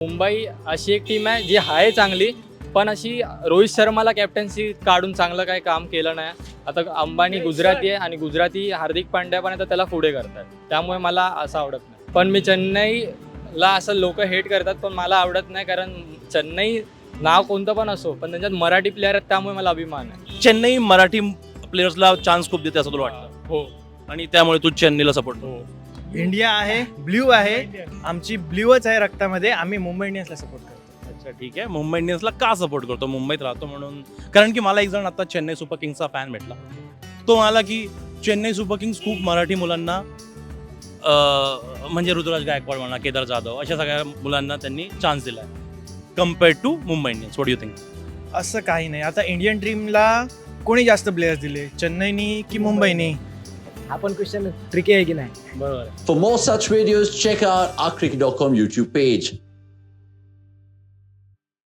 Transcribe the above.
मुंबई अशी एक टीम आहे जी आहे चांगली, पण अशी रोहित शर्माला कॅप्टन्सी काढून चांगलं काही काम केलं नाही. आता अंबानी गुजराती आहे आणि गुजराती हार्दिक पांड्या पण आता त्याला पुढे करतात, त्यामुळे मला असं आवडत नाही. पण मी चेन्नईला असं लोक हेट करतात, पण मला आवडत नाही, कारण चेन्नई नाव कोणतं पण असो, पण त्यांच्यात मराठी प्लेअर आहेत, त्यामुळे मला अभिमान आहे. चेन्नई मराठी प्लेयर्सला चान्स खूप देते असं तुला वाटतं, हो आणि त्यामुळे तू चेन्नईला सपोर्ट करतो. हो. इंडिया आहे, ब्ल्यू आहे, आमची ब्ल्यूच आहे रक्तामध्ये. आम्ही मुंबई इंडियन्सला सपोर्ट करतो. अच्छा, ठीक आहे. मुंबई इंडियन्सला का सपोर्ट करतो? मुंबईत राहतो म्हणून? कारण की मला एक जण आता चेन्नई सुपर किंग्सचा फॅन भेटला. तो म्हणाला की चेन्नई सुपर किंग्स खूप मराठी मुलांना म्हणजे ऋतुराज गायकवाड म्हणा, केदार जाधव अशा सगळ्या मुलांना त्यांनी चान्स दिला compared to Mumbai Indians. What do you think? असं काही नाही. आता इंडियन टीमला कोणी जास्त प्लेयर्स दिले, चेन्नईनी की मुंबईनी? हा पण क्वेश्चन ट्रिकी आहे की नाही? बरोबर. For more such videos, check out ourcricket.com YouTube page.